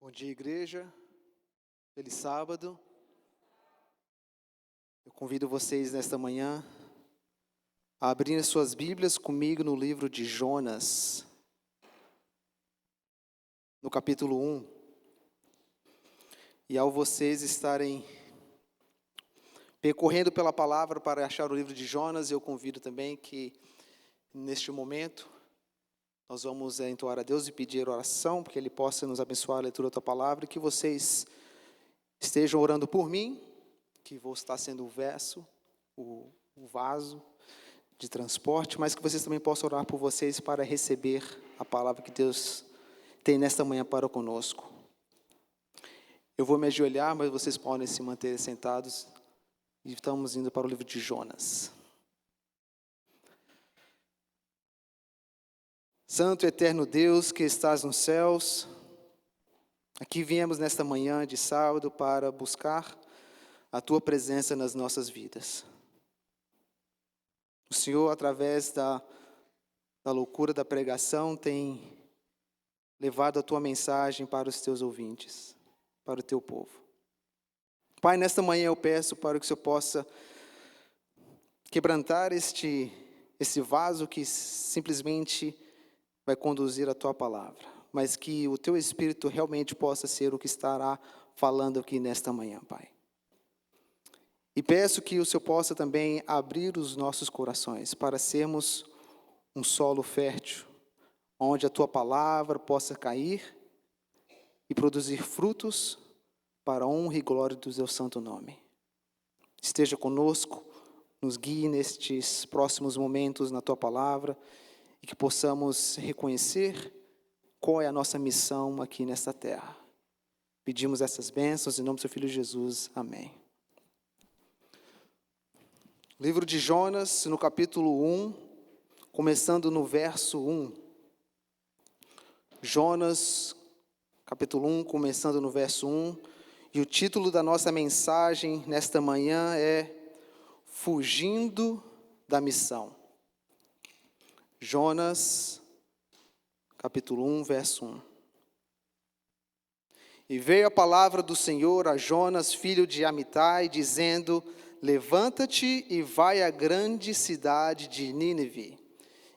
Bom dia, igreja. Feliz sábado. Eu convido vocês nesta manhã a abrirem suas Bíblias comigo no livro de Jonas, no capítulo 1. E ao vocês estarem percorrendo pela palavra para achar o livro de Jonas, eu convido também que, neste momento, nós vamos entoar a Deus e pedir oração, porque Ele possa nos abençoar a leitura da tua palavra, e que vocês estejam orando por mim, que vou estar sendo o verso, o vaso de transporte, mas que vocês também possam orar por vocês para receber a palavra que Deus tem nesta manhã para conosco. Eu vou me ajoelhar, mas vocês podem se manter sentados, e estamos indo para o livro de Jonas. Santo e eterno Deus que estás nos céus, aqui viemos nesta manhã de sábado para buscar a Tua presença nas nossas vidas. O Senhor, através da loucura da pregação, tem levado a Tua mensagem para os Teus ouvintes, para o Teu povo. Pai, nesta manhã eu peço para que o Senhor possa quebrantar esse vaso que simplesmente vai conduzir a Tua palavra, mas que o Teu Espírito realmente possa ser o que estará falando aqui nesta manhã, Pai. E peço que o Senhor possa também abrir os nossos corações para sermos um solo fértil, onde a Tua palavra possa cair e produzir frutos para a honra e glória do Teu santo nome. Esteja conosco, nos guie nestes próximos momentos na Tua palavra, e que possamos reconhecer qual é a nossa missão aqui nesta terra. Pedimos essas bênçãos em nome do Seu Filho Jesus. Amém. Livro de Jonas, no capítulo 1, começando no verso 1. Jonas, capítulo 1, começando no verso 1. E o título da nossa mensagem nesta manhã é Fugindo da Missão. Jonas, capítulo 1, verso 1. E veio a palavra do Senhor a Jonas, filho de Amitai, dizendo: Levanta-te e vai à grande cidade de Nínive,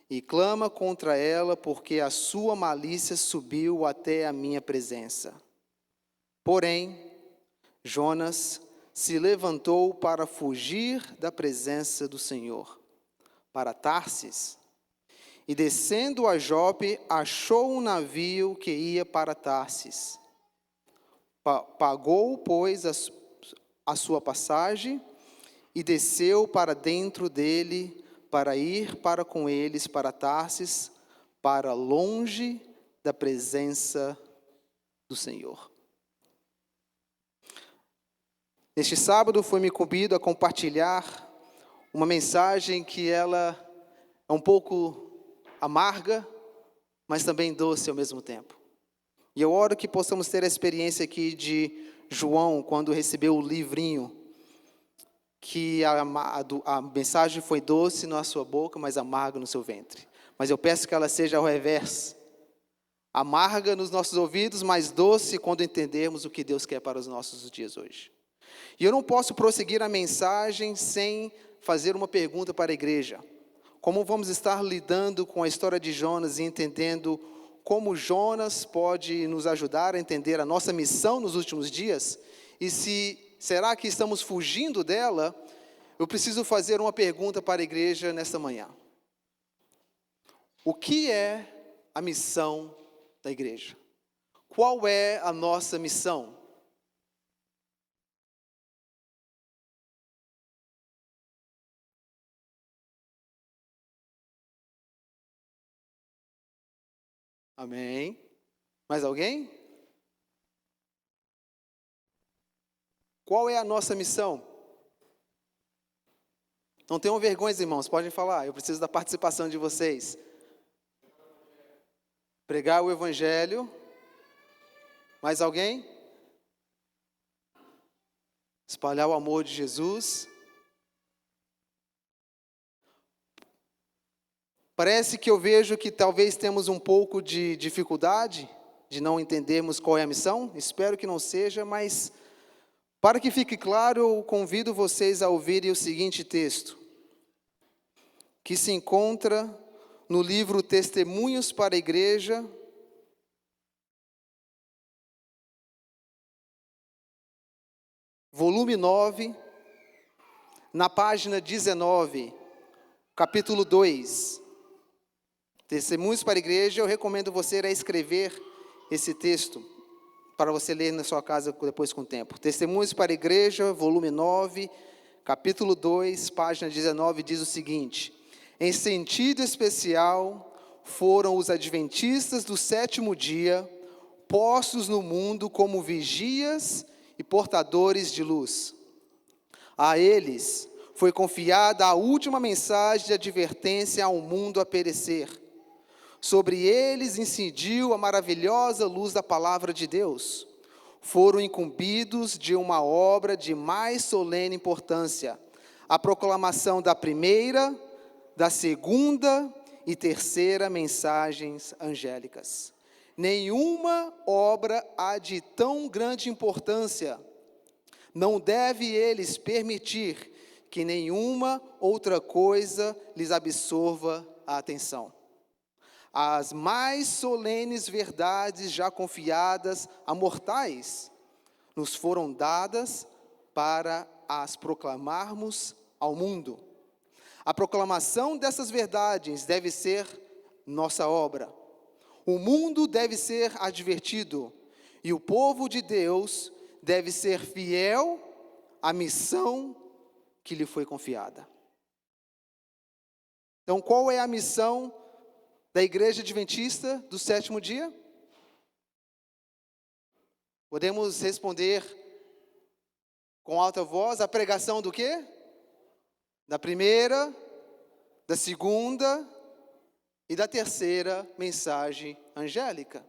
e clama contra ela, porque a sua malícia subiu até a minha presença. Porém, Jonas se levantou para fugir da presença do Senhor, para Tarsis, e descendo a Jope, achou um navio que ia para Tarsis. Pagou, pois, a sua passagem e desceu para dentro dele, para ir para com eles para Tarsis, para longe da presença do Senhor. Neste sábado foi-me incumbido a compartilhar uma mensagem que ela é um pouco amarga, mas também doce ao mesmo tempo. E eu oro que possamos ter a experiência aqui de João, quando recebeu o livrinho, que a mensagem foi doce na sua boca, mas amarga no seu ventre. Mas eu peço que ela seja ao revés. Amarga nos nossos ouvidos, mas doce quando entendermos o que Deus quer para os nossos dias hoje. E eu não posso prosseguir a mensagem sem fazer uma pergunta para a igreja. Como vamos estar lidando com a história de Jonas e entendendo como Jonas pode nos ajudar a entender a nossa missão nos últimos dias? E será que estamos fugindo dela? Eu preciso fazer uma pergunta para a igreja nesta manhã. O que é a missão da igreja? Qual é a nossa missão? Amém. Mais alguém? Qual é a nossa missão? Não tenham vergonha, irmãos, podem falar, eu preciso da participação de vocês. Pregar o Evangelho. Mais alguém? Espalhar o amor de Jesus. Parece que eu vejo que talvez temos um pouco de dificuldade de não entendermos qual é a missão? Espero que não seja, mas para que fique claro, eu convido vocês a ouvirem o seguinte texto, que se encontra no livro Testemunhos para a Igreja, volume 9, na página 19, capítulo 2. Testemunhos para a Igreja, eu recomendo você a escrever esse texto, para você ler na sua casa depois com o tempo. Testemunhos para a Igreja, volume 9, capítulo 2, página 19, diz o seguinte: em sentido especial, foram os adventistas do sétimo dia, postos no mundo como vigias e portadores de luz. A eles foi confiada a última mensagem de advertência ao mundo a perecer. Sobre eles incidiu a maravilhosa luz da palavra de Deus. Foram incumbidos de uma obra de mais solene importância, a proclamação da primeira, da segunda e terceira mensagens angélicas. Nenhuma obra há de tão grande importância. Não deve eles permitir que nenhuma outra coisa lhes absorva a atenção. As mais solenes verdades já confiadas a mortais nos foram dadas para as proclamarmos ao mundo. A proclamação dessas verdades deve ser nossa obra. O mundo deve ser advertido e o povo de Deus deve ser fiel à missão que lhe foi confiada. Então, qual é a missão da Igreja Adventista do sétimo dia? Podemos responder com alta voz: a pregação do quê? Da primeira, da segunda e da terceira mensagem angélica.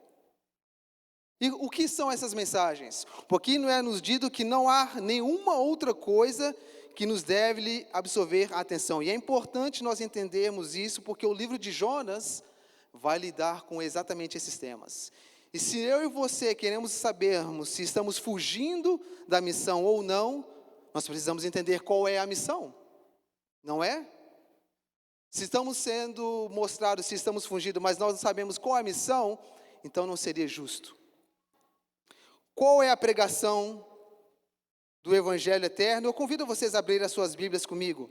E o que são essas mensagens? Porque não é nos dito que não há nenhuma outra coisa que nos deve absorver a atenção. E é importante nós entendermos isso, porque o livro de Jonas vai lidar com exatamente esses temas. E se eu e você queremos sabermos se estamos fugindo da missão ou não, nós precisamos entender qual é a missão, não é? Se estamos sendo mostrados, se estamos fugindo, mas nós não sabemos qual é a missão, então não seria justo. Qual é a pregação do Evangelho Eterno? Eu convido vocês a abrir as suas Bíblias comigo.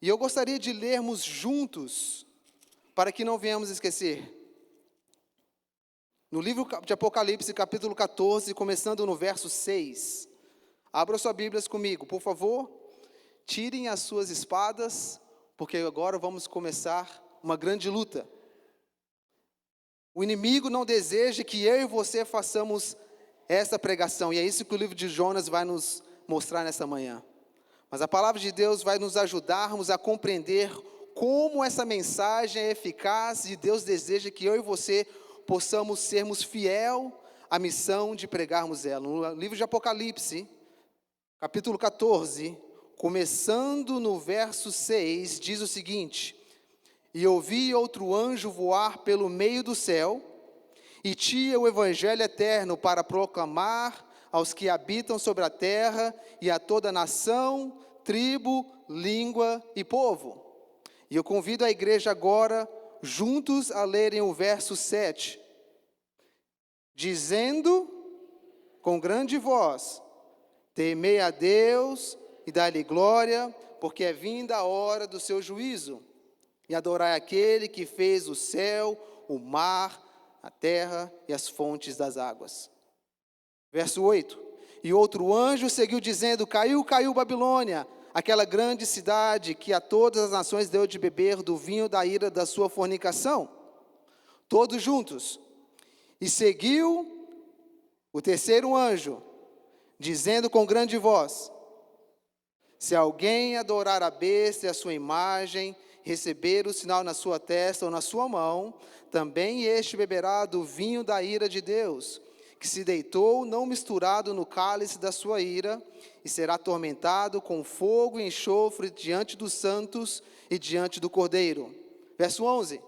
E eu gostaria de lermos juntos, para que não venhamos esquecer. No livro de Apocalipse, capítulo 14, começando no verso 6. Abra suas Bíblias comigo, por favor. Tirem as suas espadas, porque agora vamos começar uma grande luta. O inimigo não deseja que eu e você façamos essa pregação, e é isso que o livro de Jonas vai nos mostrar nessa manhã. Mas a palavra de Deus vai nos ajudarmos a compreender como essa mensagem é eficaz, e Deus deseja que eu e você possamos sermos fiel à missão de pregarmos ela. No livro de Apocalipse, capítulo 14, começando no verso 6, diz o seguinte: e ouvi outro anjo voar pelo meio do céu, e tinha o evangelho eterno para proclamar aos que habitam sobre a terra, e a toda nação, tribo, língua e povo. E eu convido a igreja agora, juntos, a lerem o verso 7, dizendo com grande voz: temei a Deus e dai-lhe glória, porque é vinda a hora do seu juízo, e adorai aquele que fez o céu, o mar, a terra e as fontes das águas. Verso 8, e outro anjo seguiu dizendo: caiu, caiu Babilônia, aquela grande cidade que a todas as nações deu de beber do vinho da ira da sua fornicação. Todos juntos. E seguiu o terceiro anjo, dizendo com grande voz: se alguém adorar a besta e a sua imagem, receber o sinal na sua testa ou na sua mão, também este beberá do vinho da ira de Deus, que se deitou não misturado no cálice da sua ira, e será atormentado com fogo e enxofre diante dos santos e diante do Cordeiro. Verso 11,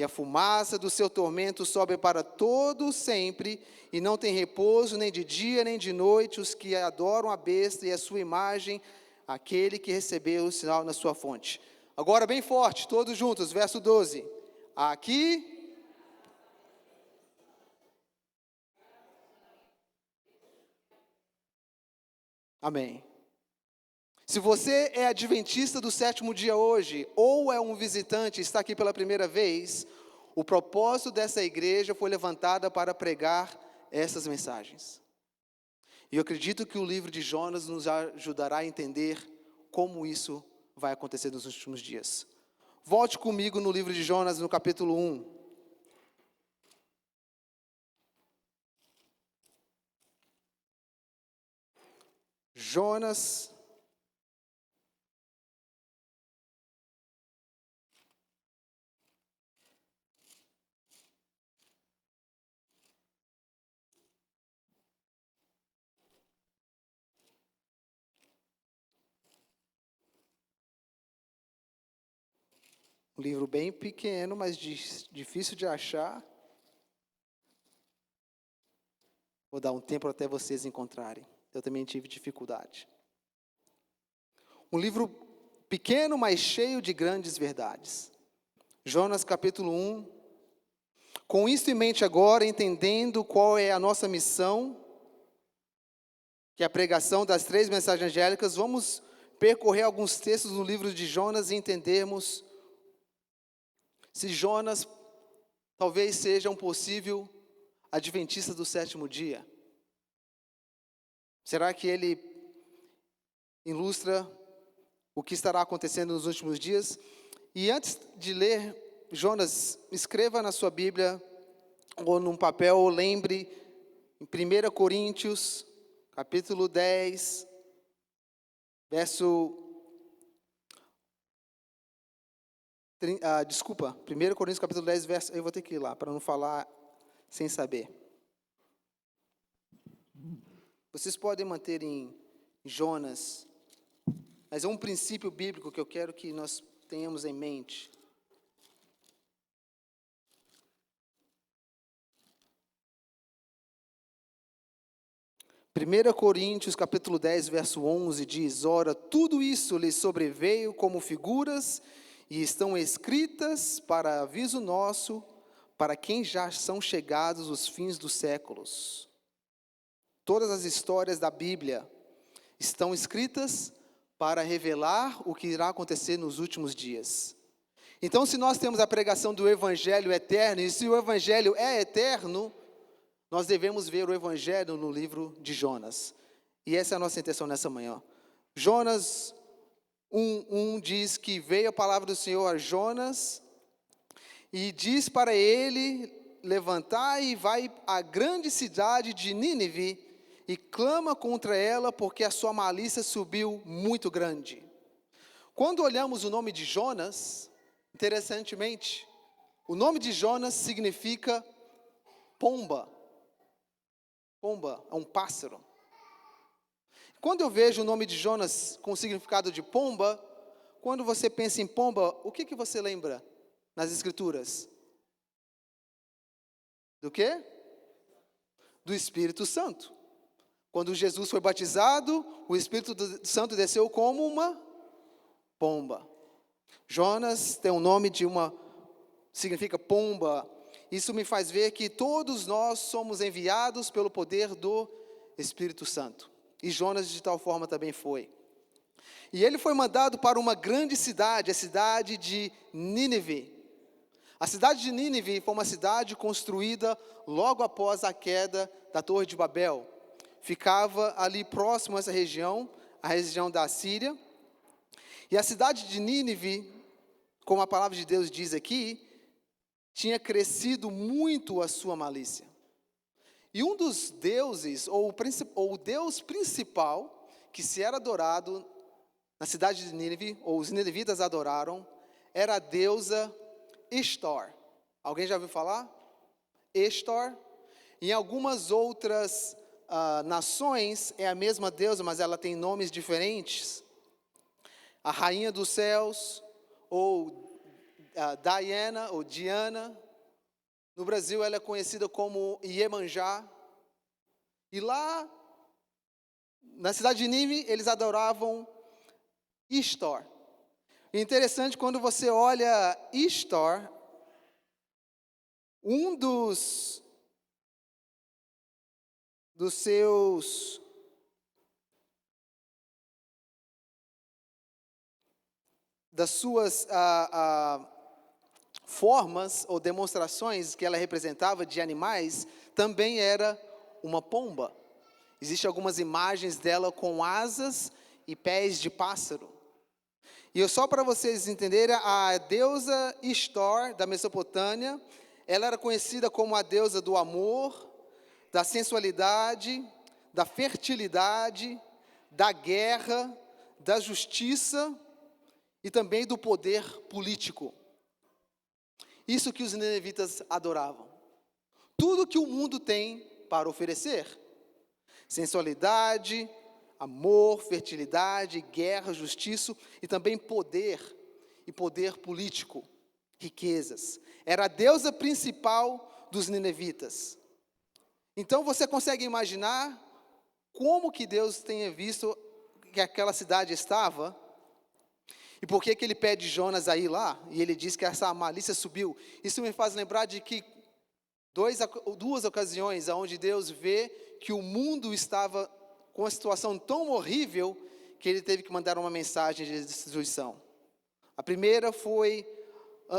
e a fumaça do seu tormento sobe para todo sempre, e não tem repouso nem de dia nem de noite os que adoram a besta e a sua imagem, aquele que recebeu o sinal na sua fonte. Agora bem forte, todos juntos, verso 12. Aqui... Amém. Se você é adventista do sétimo dia hoje, ou é um visitante e está aqui pela primeira vez, o propósito dessa igreja foi levantada para pregar essas mensagens. E eu acredito que o livro de Jonas nos ajudará a entender como isso vai acontecer nos últimos dias. Volte comigo no livro de Jonas, no capítulo 1. Jonas, um livro bem pequeno, mas difícil de achar. Vou dar um tempo até vocês encontrarem. Eu também tive dificuldade. Um livro pequeno, mas cheio de grandes verdades. Jonas capítulo 1. Com isso em mente agora, entendendo qual é a nossa missão, que é a pregação das 3 mensagens angélicas, vamos percorrer alguns textos do livro de Jonas e entendermos se Jonas talvez seja um possível adventista do sétimo dia. Será que ele ilustra o que estará acontecendo nos últimos dias? E antes de ler Jonas, escreva na sua Bíblia ou num papel, ou lembre em 1 Coríntios, capítulo 10, verso... 1 Coríntios capítulo 10, verso... Eu vou ter que ir lá, para não falar sem saber. Vocês podem manter em Jonas, mas é um princípio bíblico que eu quero que nós tenhamos em mente. Primeira Coríntios capítulo 10, verso 11 diz: Ora, tudo isso lhes sobreveio como figuras, e estão escritas para aviso nosso, para quem já são chegados os fins dos séculos. Todas as histórias da Bíblia estão escritas para revelar o que irá acontecer nos últimos dias. Então, se nós temos a pregação do Evangelho eterno, e se o Evangelho é eterno, nós devemos ver o Evangelho no livro de Jonas. E essa é a nossa intenção nessa manhã. Jonas 1:1 diz que veio a palavra do Senhor a Jonas e diz para ele levantar e vai à grande cidade de Nínive e clama contra ela porque a sua malícia subiu muito grande. Quando olhamos o nome de Jonas, interessantemente, o nome de Jonas significa pomba. Pomba é um pássaro. Quando eu vejo o nome de Jonas com o significado de pomba, quando você pensa em pomba, o que você lembra nas Escrituras? Do quê? Do Espírito Santo. Quando Jesus foi batizado, o Espírito Santo desceu como uma pomba. Jonas tem um nome significa pomba. Isso me faz ver que todos nós somos enviados pelo poder do Espírito Santo. E Jonas de tal forma também foi. E ele foi mandado para uma grande cidade, a cidade de Nínive. A cidade de Nínive foi uma cidade construída logo após a queda da Torre de Babel. Ficava ali próximo a essa região, a região da Síria. E a cidade de Nínive, como a palavra de Deus diz aqui, tinha crescido muito a sua malícia. E um dos deuses, ou o deus principal, que se era adorado na cidade de Nínive, ou os ninivitas adoraram, era a deusa Ishtar. Alguém já ouviu falar? Ishtar. Em algumas outras nações é a mesma deusa, mas ela tem nomes diferentes. A rainha dos céus, ou Diana ou Diana. No Brasil ela é conhecida como Iemanjá. E lá, na cidade de Nínive, eles adoravam Ishtar. E interessante, quando você olha Ishtar, um dos seus das suas formas ou demonstrações que ela representava de animais, também era uma pomba. Existem algumas imagens dela com asas e pés de pássaro. E só para vocês entenderem, a deusa Ishtar, da Mesopotâmia, ela era conhecida como a deusa do amor, da sensualidade, da fertilidade, da guerra, da justiça e também do poder político. Isso que os ninevitas adoravam. Tudo que o mundo tem para oferecer. Sensualidade, amor, fertilidade, guerra, justiça e também poder e poder político, riquezas. Era a deusa principal dos ninevitas. Então você consegue imaginar como que Deus tenha visto que aquela cidade estava? E por que ele pede Jonas a ir lá? E ele diz que essa malícia subiu. Isso me faz lembrar de que duas ocasiões onde Deus vê que o mundo estava com uma situação tão horrível que ele teve que mandar uma mensagem de destruição. A primeira foi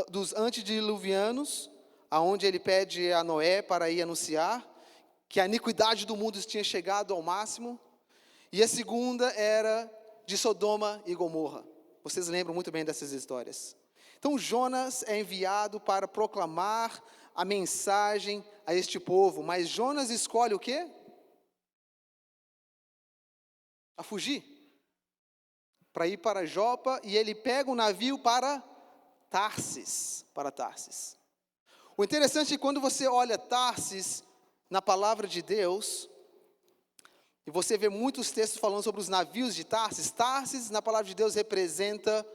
dos antediluvianos, aonde ele pede a Noé para ir anunciar que a iniquidade do mundo tinha chegado ao máximo. E a segunda era de Sodoma e Gomorra. Vocês lembram muito bem dessas histórias. Então Jonas é enviado para proclamar a mensagem a este povo. Mas Jonas escolhe o quê? A fugir. Para ir para Jopa, e ele pega um navio para Tarsis. O interessante é que quando você olha Tarsis na palavra de Deus, e você vê muitos textos falando sobre os navios de Tarsis. Tarsis, na palavra de Deus, representa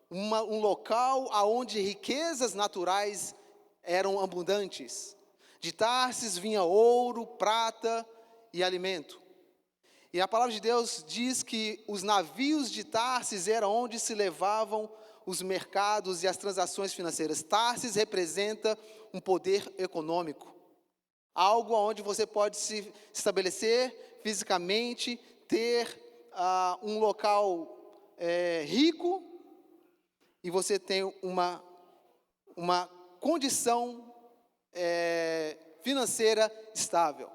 um local onde riquezas naturais eram abundantes. De Tarsis vinha ouro, prata e alimento. E a palavra de Deus diz que os navios de Tarsis eram onde se levavam os mercados e as transações financeiras. Tarsis representa um poder econômico. Algo onde você pode se estabelecer fisicamente, ter um local rico, e você tem uma condição financeira estável.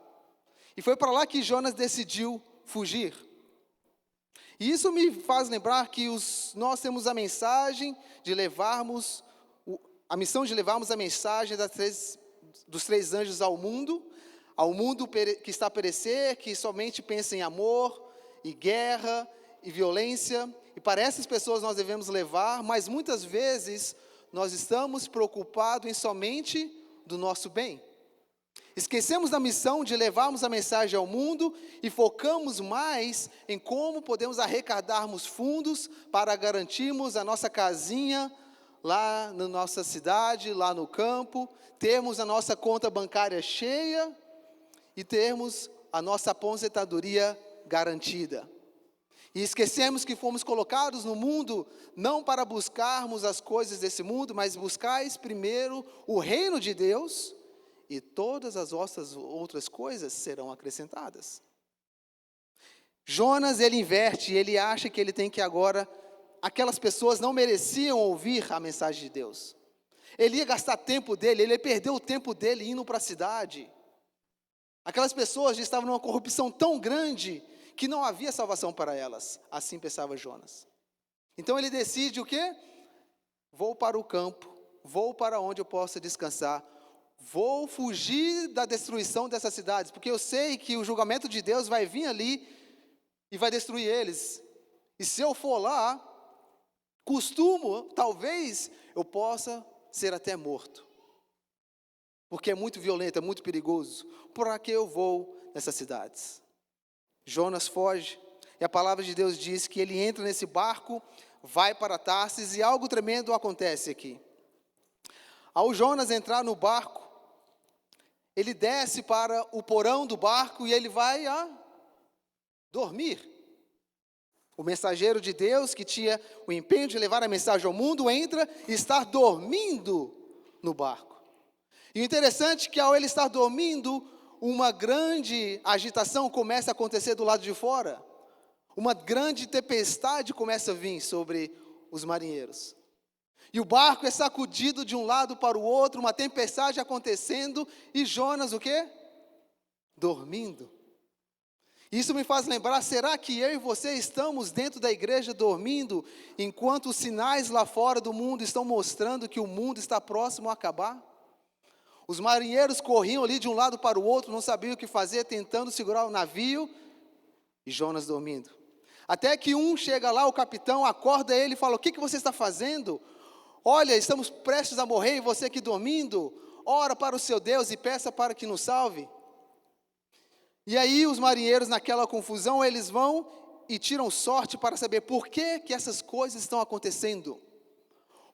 E foi para lá que Jonas decidiu fugir. E isso me faz lembrar que nós temos a mensagem de levarmos, a missão de levarmos a mensagem dos três anjos ao mundo que está a perecer, que somente pensa em amor, e guerra, e violência. E para essas pessoas nós devemos levar, mas muitas vezes nós estamos preocupados em somente do nosso bem. Esquecemos da missão de levarmos a mensagem ao mundo e focamos mais em como podemos arrecadarmos fundos para garantirmos a nossa casinha lá na nossa cidade, lá no campo, termos a nossa conta bancária cheia e termos a nossa aposentadoria garantida. E esquecemos que fomos colocados no mundo não para buscarmos as coisas desse mundo, mas buscais primeiro o reino de Deus, e todas as vossas outras coisas serão acrescentadas. Jonas, ele inverte, ele acha que ele tem que agora, aquelas pessoas não mereciam ouvir a mensagem de Deus. Ele ia gastar tempo dele, ele ia perder o tempo dele indo para a cidade. Aquelas pessoas já estavam numa corrupção tão grande que não havia salvação para elas. Assim pensava Jonas. Então ele decide o quê? Vou para o campo, vou para onde eu possa descansar, vou fugir da destruição dessas cidades, porque eu sei que o julgamento de Deus vai vir ali e vai destruir eles. E se eu for lá, talvez eu possa ser até morto. Porque é muito violento, é muito perigoso. Por que eu vou nessas cidades? Jonas foge, e a palavra de Deus diz que ele entra nesse barco, vai para Tarsis, e algo tremendo acontece aqui. Ao Jonas entrar no barco, ele desce para o porão do barco e ele vai dormir. O mensageiro de Deus, que tinha o empenho de levar a mensagem ao mundo, entra e está dormindo no barco. E o interessante é que ao ele estar dormindo, uma grande agitação começa a acontecer do lado de fora. Uma grande tempestade começa a vir sobre os marinheiros. E o barco é sacudido de um lado para o outro, uma tempestade acontecendo, e Jonas o quê? Dormindo. Isso me faz lembrar, será que eu e você estamos dentro da igreja dormindo, enquanto os sinais lá fora do mundo estão mostrando que o mundo está próximo a acabar? Os marinheiros corriam ali de um lado para o outro, não sabiam o que fazer, tentando segurar o navio, e Jonas dormindo. Até que um chega lá, o capitão, acorda ele e fala: o que você está fazendo? Olha, estamos prestes a morrer e você aqui dormindo. Ora para o seu Deus e peça para que nos salve. E aí os marinheiros, naquela confusão, eles vão e tiram sorte para saber por que essas coisas estão acontecendo.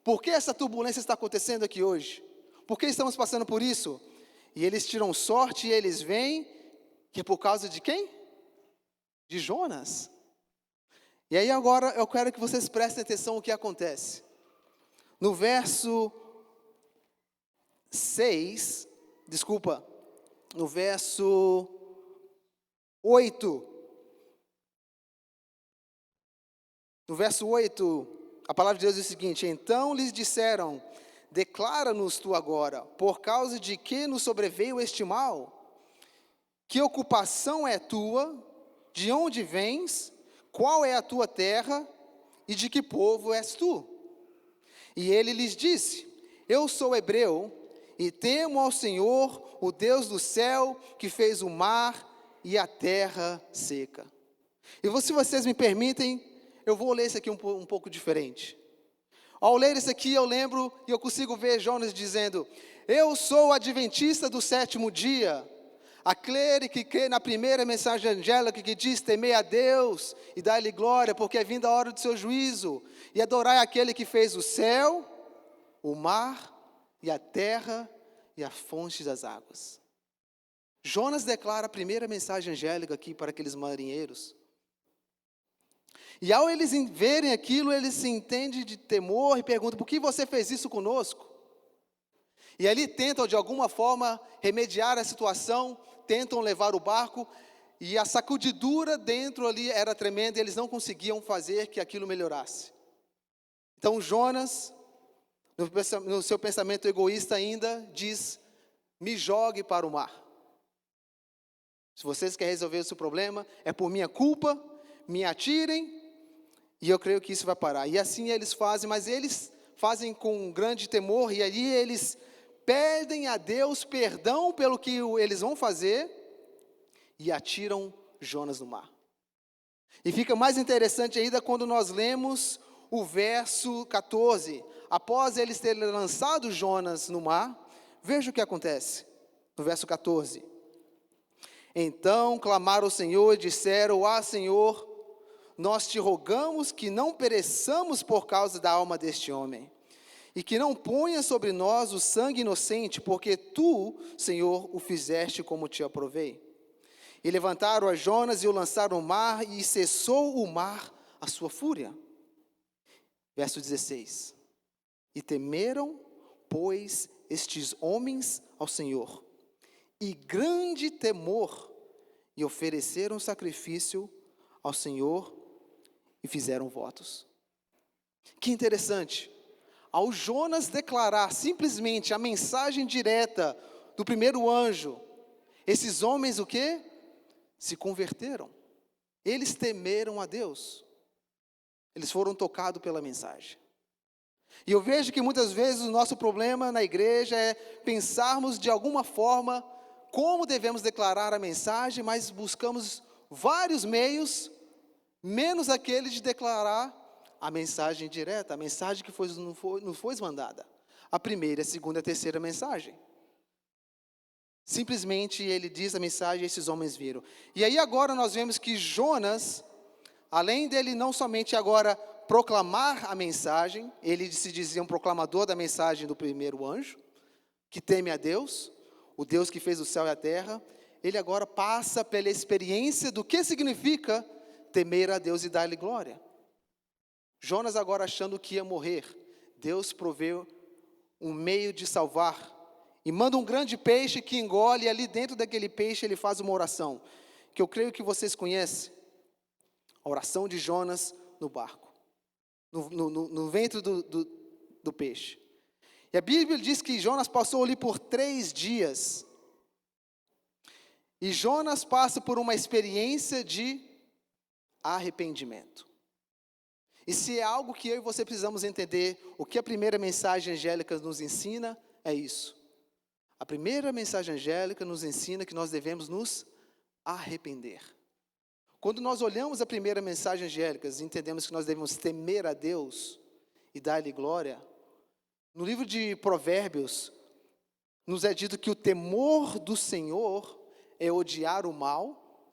Por que essa turbulência está acontecendo aqui hoje? Por que estamos passando por isso? E eles tiram sorte e eles veem que é por causa de quem? De Jonas. E aí agora eu quero que vocês prestem atenção no que acontece. No verso 6, no verso 8. No verso 8, a palavra de Deus diz o seguinte: então lhes disseram: declara-nos tu agora, por causa de que nos sobreveio este mal? Que ocupação é tua? De onde vens? Qual é a tua terra? E de que povo és tu? E ele lhes disse: eu sou hebreu, e temo ao Senhor, o Deus do céu, que fez o mar e a terra seca. E se vocês me permitem, eu vou ler isso aqui um pouco diferente. Ao ler isso aqui, eu lembro e eu consigo ver Jonas dizendo: eu sou adventista do sétimo dia, aquele que crê na primeira mensagem angélica que diz: temei a Deus e dai-lhe glória, porque é vinda a hora do seu juízo, e adorai aquele que fez o céu, o mar e a terra e a fonte das águas. Jonas declara a primeira mensagem angélica aqui para aqueles marinheiros. E ao eles verem aquilo, eles se entendem de temor e perguntam: por que você fez isso conosco? E ali tentam de alguma forma remediar a situação, tentam levar o barco, e a sacudidura dentro ali era tremenda e eles não conseguiam fazer que aquilo melhorasse. Então Jonas, no seu pensamento egoísta ainda, diz: me jogue para o mar. Se vocês querem resolver esse problema, é por minha culpa, me atirem, e eu creio que isso vai parar. E assim eles fazem, mas eles fazem com um grande temor, e ali eles pedem a Deus perdão pelo que eles vão fazer, e atiram Jonas no mar. E fica mais interessante ainda quando nós lemos o verso 14. Após eles terem lançado Jonas no mar, veja o que acontece, no verso 14. Então clamaram ao Senhor e disseram: Senhor, nós te rogamos que não pereçamos por causa da alma deste homem, e que não ponha sobre nós o sangue inocente, porque tu, Senhor, o fizeste como te aprovei. E levantaram a Jonas e o lançaram no mar, e cessou o mar a sua fúria. Verso 16. E temeram, pois, estes homens ao Senhor, e grande temor, e ofereceram sacrifício ao Senhor, e fizeram votos. Que interessante, ao Jonas declarar simplesmente a mensagem direta do primeiro anjo, esses homens o quê? Se converteram. Eles temeram a Deus. Eles foram tocados pela mensagem. E eu vejo que muitas vezes o nosso problema na igreja é pensarmos de alguma forma como devemos declarar a mensagem, mas buscamos vários meios, menos aquele de declarar a mensagem direta, a mensagem que nos foi mandada. A primeira, a segunda e a terceira mensagem. Simplesmente ele diz a mensagem e esses homens viram. E aí agora nós vemos que Jonas, além dele não somente agora proclamar a mensagem, ele se dizia um proclamador da mensagem do primeiro anjo, que teme a Deus, o Deus que fez o céu e a terra, ele agora passa pela experiência do que significa temer a Deus e dar-lhe glória. Jonas agora achando que ia morrer, Deus proveu um meio de salvar, e manda um grande peixe que engole, e ali dentro daquele peixe ele faz uma oração, que eu creio que vocês conhecem, a oração de Jonas no barco, no ventre do peixe. E a Bíblia diz que Jonas passou ali por 3 dias, e Jonas passa por uma experiência de arrependimento. E se é algo que eu e você precisamos entender, o que a primeira mensagem angélica nos ensina, é isso. A primeira mensagem angélica nos ensina que nós devemos nos arrepender. Quando nós olhamos a primeira mensagem angélica e entendemos que nós devemos temer a Deus e dar-lhe glória, no livro de Provérbios, nos é dito que o temor do Senhor é odiar o mal,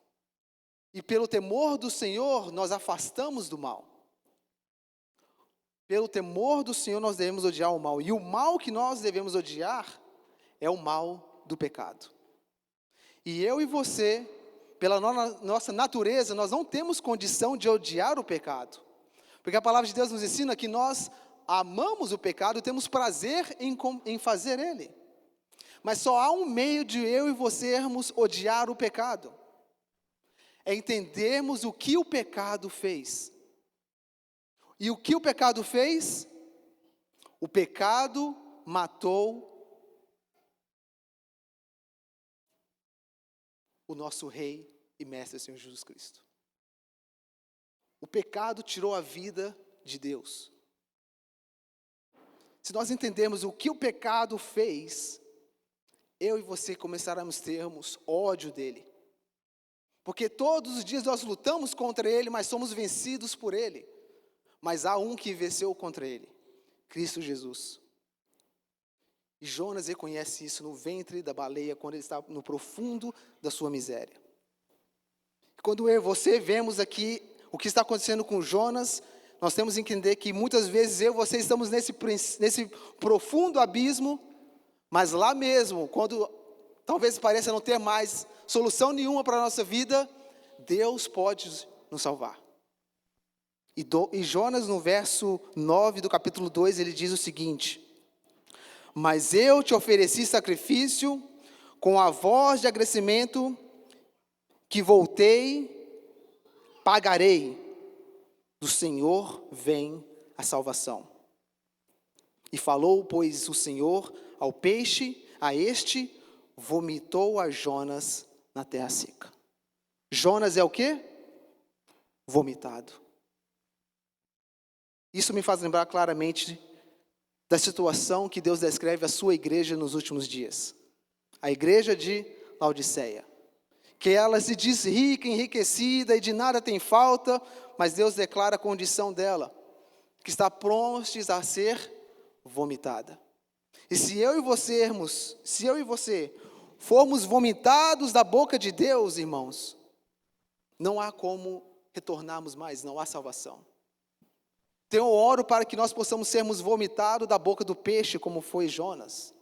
e pelo temor do Senhor nós afastamos do mal. Pelo temor do Senhor nós devemos odiar o mal, e o mal que nós devemos odiar é o mal do pecado. E eu e você, pela nossa natureza, nós não temos condição de odiar o pecado, porque a palavra de Deus nos ensina que nós amamos o pecado, temos prazer em fazer ele. Mas só há um meio de eu e você odiar o pecado. É entendermos o que o pecado fez. E o que o pecado fez? O pecado matou o nosso Rei e Mestre Senhor Jesus Cristo. O pecado tirou a vida de Deus. Se nós entendermos o que o pecado fez, eu e você começaremos a termos ódio dele. Porque todos os dias nós lutamos contra ele, mas somos vencidos por ele. Mas há um que venceu contra ele, Cristo Jesus. E Jonas reconhece isso no ventre da baleia, quando ele está no profundo da sua miséria. Quando eu e você vemos aqui o que está acontecendo com Jonas, nós temos que entender que muitas vezes eu e você estamos nesse profundo abismo, mas lá mesmo, quando talvez pareça não ter mais solução nenhuma para a nossa vida, Deus pode nos salvar. E Jonas, no verso 9 do capítulo 2, ele diz o seguinte: mas eu te ofereci sacrifício com a voz de agradecimento, que voltei, pagarei, do Senhor vem a salvação. E falou, pois, o Senhor ao peixe, a este, vomitou a Jonas na terra seca. Jonas é o quê? Vomitado. Isso me faz lembrar claramente da situação que Deus descreve à sua igreja nos últimos dias. A igreja de Laodiceia. Que ela se diz rica, enriquecida e de nada tem falta, mas Deus declara a condição dela, que está pronta a ser vomitada. E se eu e você formos vomitados da boca de Deus, irmãos, não há como retornarmos mais, não há salvação. Então eu oro para que nós possamos sermos vomitados da boca do peixe, como foi Jonas,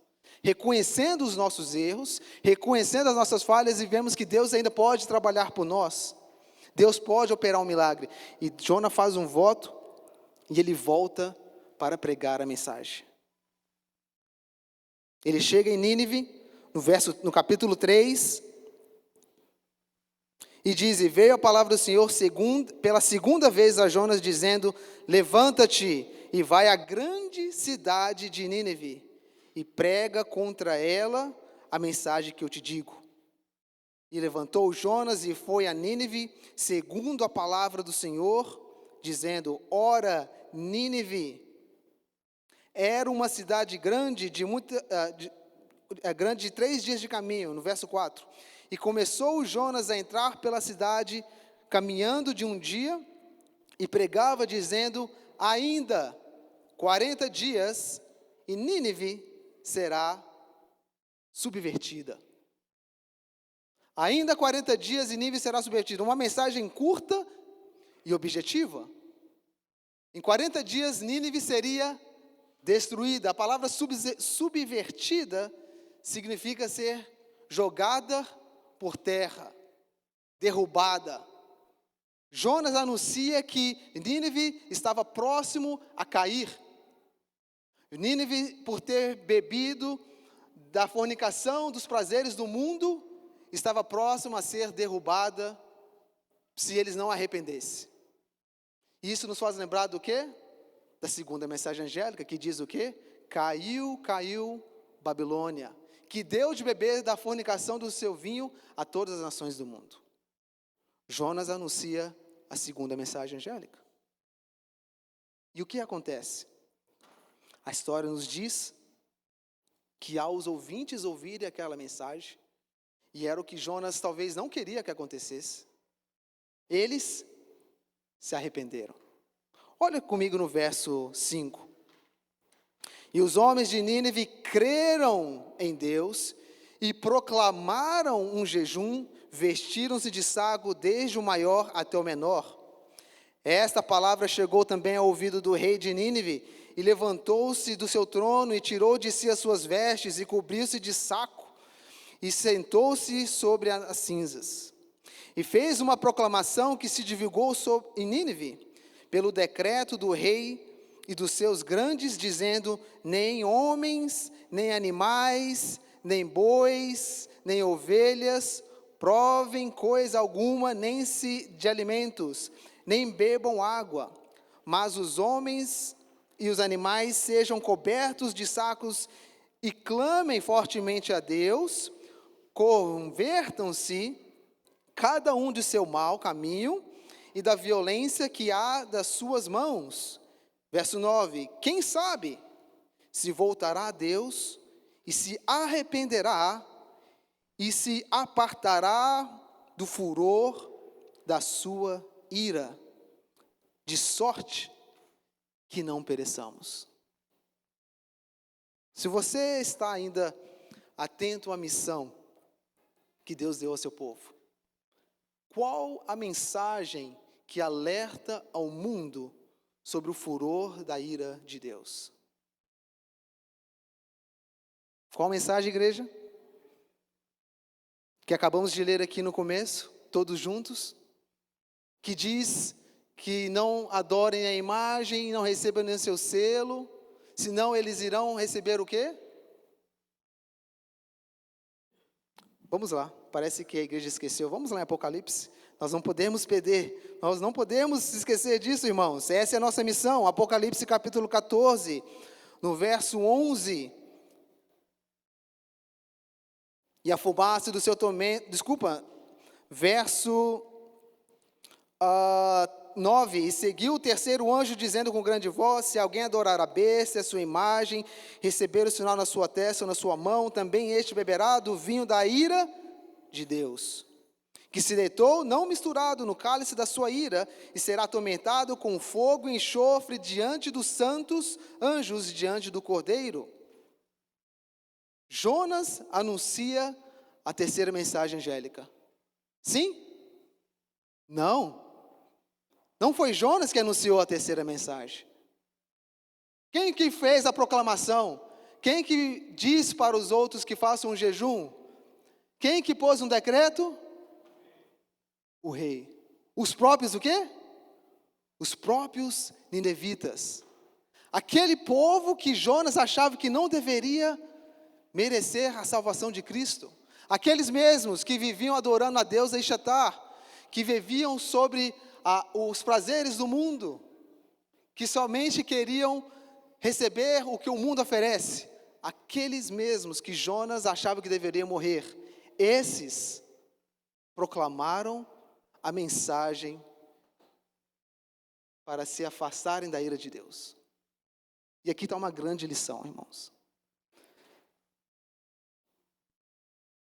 reconhecendo os nossos erros, reconhecendo as nossas falhas, e vemos que Deus ainda pode trabalhar por nós. Deus pode operar um milagre. E Jonas faz um voto, e ele volta para pregar a mensagem. Ele chega em Nínive, no capítulo 3, e diz: e veio a palavra do Senhor pela segunda vez a Jonas, dizendo: levanta-te e vai à grande cidade de Nínive, e prega contra ela a mensagem que eu te digo. E levantou Jonas e foi a Nínive, segundo a palavra do Senhor, dizendo: ora, Nínive era uma cidade grande de 3 dias de caminho, no verso 4. E começou Jonas a entrar pela cidade, caminhando de um dia, e pregava, dizendo: ainda 40 dias, e Nínive será subvertida. Ainda 40 dias e Nínive será subvertida. Uma mensagem curta e objetiva. Em 40 dias, Nínive seria destruída. A palavra subvertida significa ser jogada por terra, derrubada. Jonas anuncia que Nínive estava próximo a cair. Nínive, por ter bebido da fornicação, dos prazeres do mundo, estava próximo a ser derrubada se eles não arrependessem. Isso nos faz lembrar do quê? Da segunda mensagem angélica, que diz o quê? Caiu, caiu Babilônia, que deu de beber da fornicação do seu vinho a todas as nações do mundo. Jonas anuncia a segunda mensagem angélica. E o que acontece? A história nos diz que aos ouvintes ouvirem aquela mensagem, e era o que Jonas talvez não queria que acontecesse, eles se arrependeram. Olha comigo no verso 5. E os homens de Nínive creram em Deus e proclamaram um jejum, vestiram-se de saco desde o maior até o menor. Esta palavra chegou também ao ouvido do rei de Nínive, e levantou-se do seu trono e tirou de si as suas vestes e cobriu-se de saco e sentou-se sobre as cinzas. E fez uma proclamação que se divulgou em Nínive, pelo decreto do rei e dos seus grandes, dizendo: nem homens, nem animais, nem bois, nem ovelhas, provem coisa alguma, nem se de alimentos, nem bebam água, mas os homens e os animais sejam cobertos de sacos e clamem fortemente a Deus, convertam-se cada um de seu mau caminho e da violência que há das suas mãos. Verso 9, quem sabe se voltará a Deus e se arrependerá e se apartará do furor da sua ira, de sorte que não pereçamos. Se você está ainda atento à missão que Deus deu ao seu povo, qual a mensagem que alerta ao mundo sobre o furor da ira de Deus? Qual a mensagem, igreja? Que acabamos de ler aqui no começo, todos juntos, que diz que não adorem a imagem, não recebam nem seu selo, senão eles irão receber o quê? Vamos lá, parece que a igreja esqueceu. Vamos lá em Apocalipse. Nós não podemos perder, nós não podemos esquecer disso, irmãos. Essa é a nossa missão. Apocalipse capítulo 14, no verso 11. E a fumaça do seu tormento, verso 9, e seguiu o terceiro anjo dizendo com grande voz: se alguém adorar a besta, a sua imagem, receber o sinal na sua testa ou na sua mão, também este beberá do vinho da ira de Deus, que se deitou não misturado no cálice da sua ira, e será atormentado com fogo e enxofre diante dos santos anjos e diante do Cordeiro. Jonas anuncia a terceira mensagem angélica. Sim? Não. Não foi Jonas que anunciou a terceira mensagem. Quem que fez a proclamação? Quem que disse para os outros que façam um jejum? Quem que pôs um decreto? O rei. Os próprios o quê? Os próprios ninivitas. Aquele povo que Jonas achava que não deveria merecer a salvação de Cristo. Aqueles mesmos que viviam adorando a Deus Exatar, que viviam sobre os prazeres do mundo, que somente queriam receber o que o mundo oferece. Aqueles mesmos que Jonas achava que deveriam morrer, esses proclamaram a mensagem para se afastarem da ira de Deus. E aqui está uma grande lição, irmãos.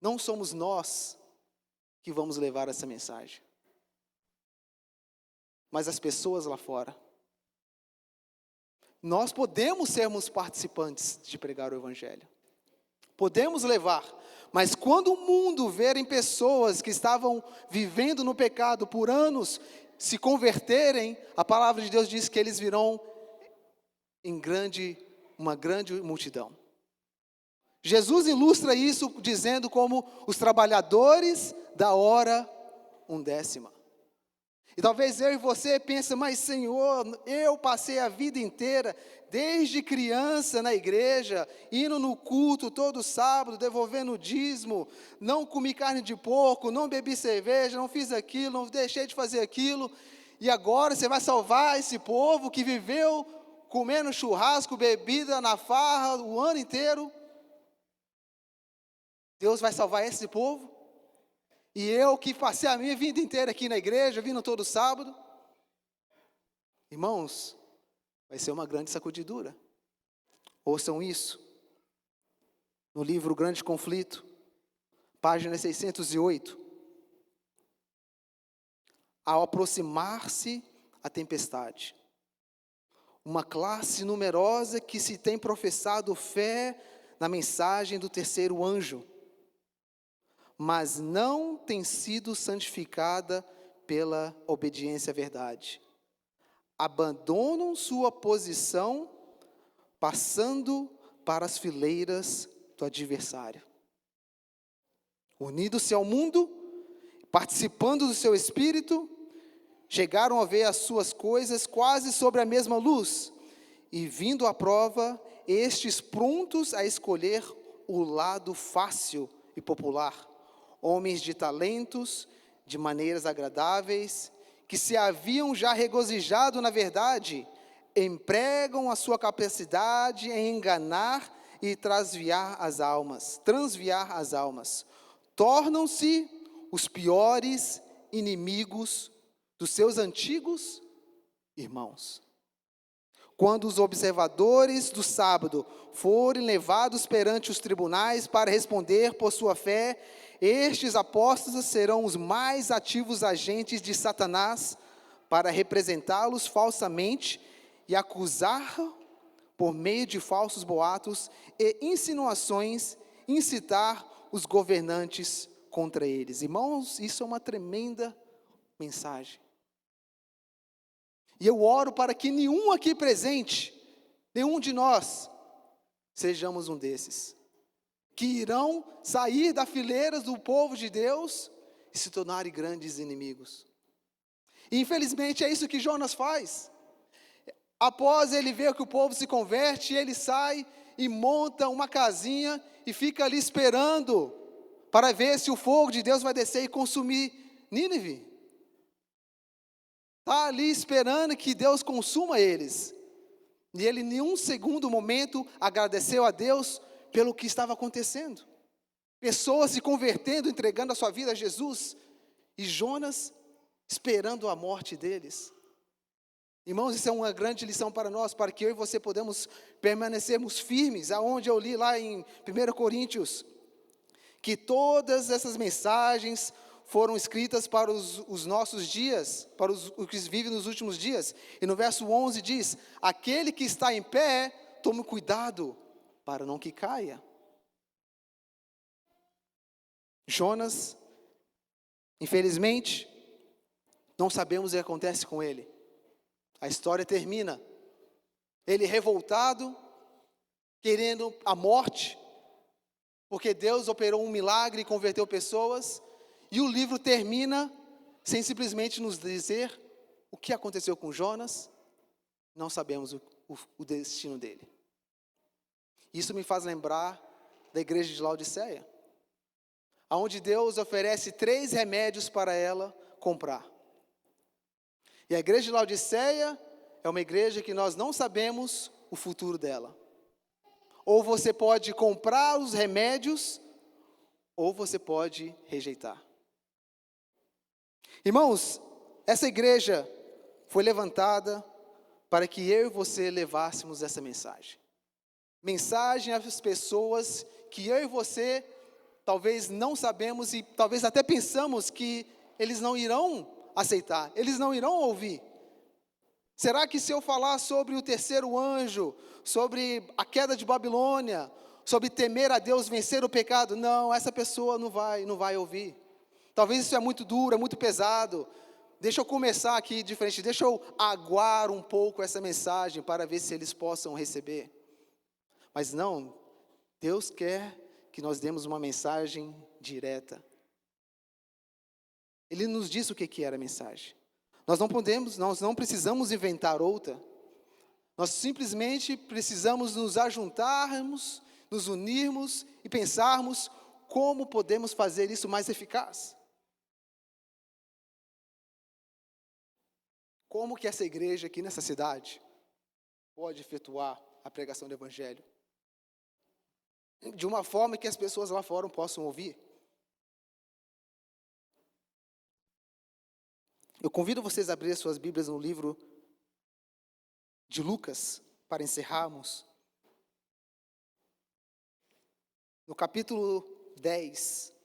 Não somos nós que vamos levar essa mensagem, mas as pessoas lá fora. Nós podemos sermos participantes de pregar o Evangelho. Podemos levar, mas quando o mundo verem pessoas que estavam vivendo no pecado por anos se converterem, a palavra de Deus diz que eles virão em uma grande multidão. Jesus ilustra isso dizendo como os trabalhadores da hora undécima. E talvez eu e você pense, mas Senhor, eu passei a vida inteira, desde criança na igreja, indo no culto todo sábado, devolvendo o dízimo, não comi carne de porco, não bebi cerveja, não fiz aquilo, não deixei de fazer aquilo, e agora você vai salvar esse povo que viveu comendo churrasco, bebida na farra o ano inteiro? Deus vai salvar esse povo? E eu que passei a minha vida inteira aqui na igreja, vindo todo sábado? Irmãos, vai ser uma grande sacudidura. Ouçam isso. No livro Grande Conflito, página 608. Ao aproximar-se a tempestade, uma classe numerosa que se tem professado fé na mensagem do terceiro anjo, mas não tem sido santificada pela obediência à verdade. Abandonam sua posição, passando para as fileiras do adversário. Unidos-se ao mundo, participando do seu espírito, chegaram a ver as suas coisas quase sobre a mesma luz, e vindo à prova, estes prontos a escolher o lado fácil e popular, homens de talentos, de maneiras agradáveis, que se haviam já regozijado na verdade, empregam a sua capacidade em enganar e transviar as almas, tornam-se os piores inimigos dos seus antigos irmãos. Quando os observadores do sábado forem levados perante os tribunais para responder por sua fé, estes apóstolos serão os mais ativos agentes de Satanás para representá-los falsamente e acusar por meio de falsos boatos e insinuações, incitar os governantes contra eles. Irmãos, isso é uma tremenda mensagem. E eu oro para que nenhum aqui presente, nenhum de nós, sejamos um desses, que irão sair da fileira do povo de Deus e se tornarem grandes inimigos. E infelizmente é isso que Jonas faz. Após ele ver que o povo se converte, ele sai e monta uma casinha e fica ali esperando para ver se o fogo de Deus vai descer e consumir Nínive. Está ali esperando que Deus consuma eles. E ele, em nenhum segundo momento, agradeceu a Deus pelo que estava acontecendo. Pessoas se convertendo, entregando a sua vida a Jesus. E Jonas esperando a morte deles. Irmãos, isso é uma grande lição para nós, para que eu e você podemos permanecermos firmes, aonde eu li lá em 1 Coríntios, que todas essas mensagens foram escritas para os nossos dias, para os que vivem nos últimos dias. E no verso 11 diz, aquele que está em pé, tome cuidado, para não que caia. Jonas, infelizmente, não sabemos o que acontece com ele. A história termina, ele revoltado, querendo a morte, porque Deus operou um milagre e converteu pessoas, e o livro termina sem simplesmente nos dizer o que aconteceu com Jonas. Não sabemos o destino dele. Isso me faz lembrar da igreja de Laodiceia, onde Deus oferece 3 remédios para ela comprar. E a igreja de Laodiceia é uma igreja que nós não sabemos o futuro dela. Ou você pode comprar os remédios, ou você pode rejeitar. Irmãos, essa igreja foi levantada para que eu e você levássemos essa mensagem. Mensagem às pessoas que eu e você talvez não sabemos e talvez até pensamos que eles não irão aceitar, eles não irão ouvir. Será que se eu falar sobre o terceiro anjo, sobre a queda de Babilônia, sobre temer a Deus, vencer o pecado, não, essa pessoa não vai ouvir. Talvez isso é muito duro, é muito pesado. Deixa eu começar aqui diferente, deixa eu aguar um pouco essa mensagem para ver se eles possam receber. Mas não, Deus quer que nós demos uma mensagem direta. Ele nos disse o que era a mensagem. Nós não precisamos inventar outra. Nós simplesmente precisamos nos ajuntarmos, nos unirmos e pensarmos como podemos fazer isso mais eficaz. Como que essa igreja aqui nessa cidade pode efetuar a pregação do Evangelho de uma forma que as pessoas lá fora possam ouvir? Eu convido vocês a abrir suas Bíblias no livro de Lucas, para encerrarmos. No capítulo 10.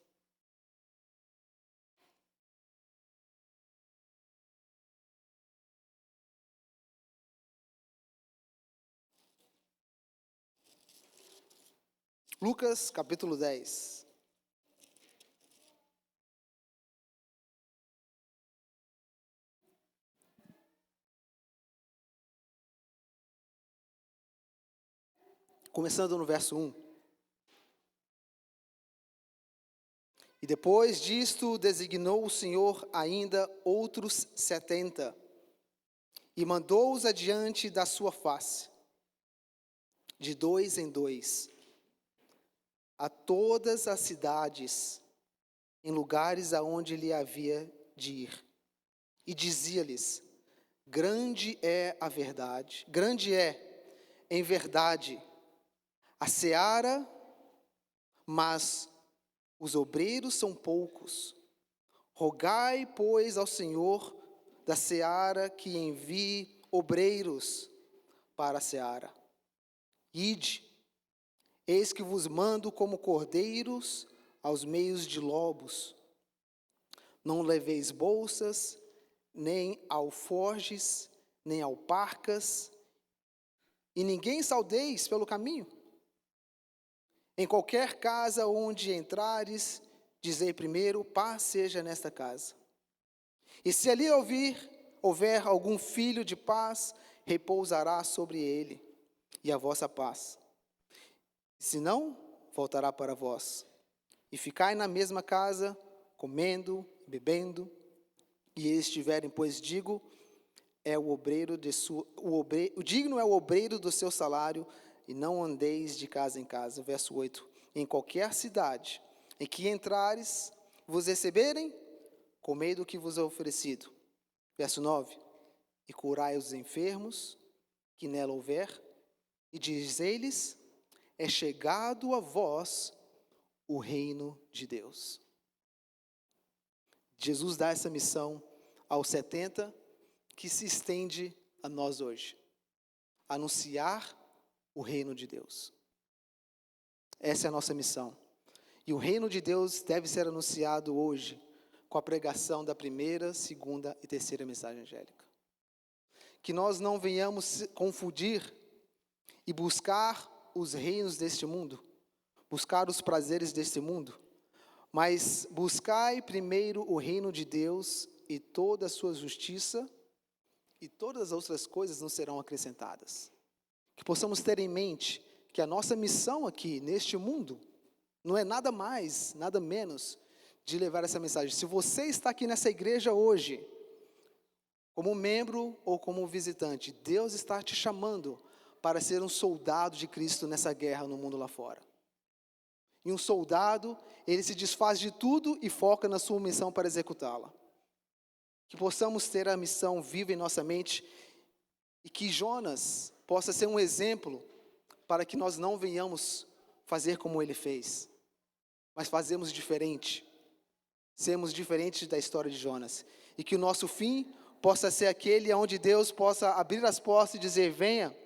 Lucas, capítulo 10. Começando no verso 1. E depois disto designou o Senhor ainda outros 70, e mandou-os adiante da sua face, de 2 em 2, a todas as cidades, em lugares aonde ele havia de ir. E dizia-lhes: grande é, em verdade, a seara, mas os obreiros são poucos. Rogai, pois, ao Senhor da seara que envie obreiros para a seara. Ide, eis que vos mando como cordeiros aos meios de lobos. Não leveis bolsas, nem alforjes, nem alparcas, e ninguém saudeis pelo caminho. Em qualquer casa onde entrares, dizei primeiro: paz seja nesta casa. E se ali houver algum filho de paz, repousará sobre ele, e a vossa paz. Se não, voltará para vós. E ficai na mesma casa, comendo, bebendo, e estiverem, pois digo, o digno é o obreiro do seu salário, e não andeis de casa em casa. Verso 8. Em qualquer cidade em que entrares, vos receberem, comei do que vos é oferecido. Verso 9. E curai os enfermos que nela houver, e dizei-lhes: é chegado a vós o reino de Deus. Jesus dá essa missão aos 70, que se estende a nós hoje. Anunciar o reino de Deus. Essa é a nossa missão. E o reino de Deus deve ser anunciado hoje com a pregação da primeira, segunda e terceira mensagem angélica. Que nós não venhamos confundir e buscar os reinos deste mundo, buscar os prazeres deste mundo, mas buscai primeiro o reino de Deus e toda a sua justiça, e todas as outras coisas nos serão acrescentadas. Que possamos ter em mente que a nossa missão aqui, neste mundo, não é nada mais, nada menos de levar essa mensagem. Se você está aqui nessa igreja hoje, como membro ou como visitante, Deus está te chamando para ser um soldado de Cristo nessa guerra no mundo lá fora. E um soldado, ele se desfaz de tudo e foca na sua missão para executá-la. Que possamos ter a missão viva em nossa mente e que Jonas possa ser um exemplo para que nós não venhamos fazer como ele fez, mas fazemos diferente. Sermos diferentes da história de Jonas. E que o nosso fim possa ser aquele onde Deus possa abrir as portas e dizer: venha,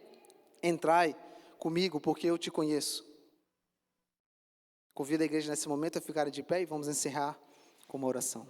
entrai comigo, porque eu te conheço. Convido a igreja nesse momento a ficar de pé e vamos encerrar com uma oração.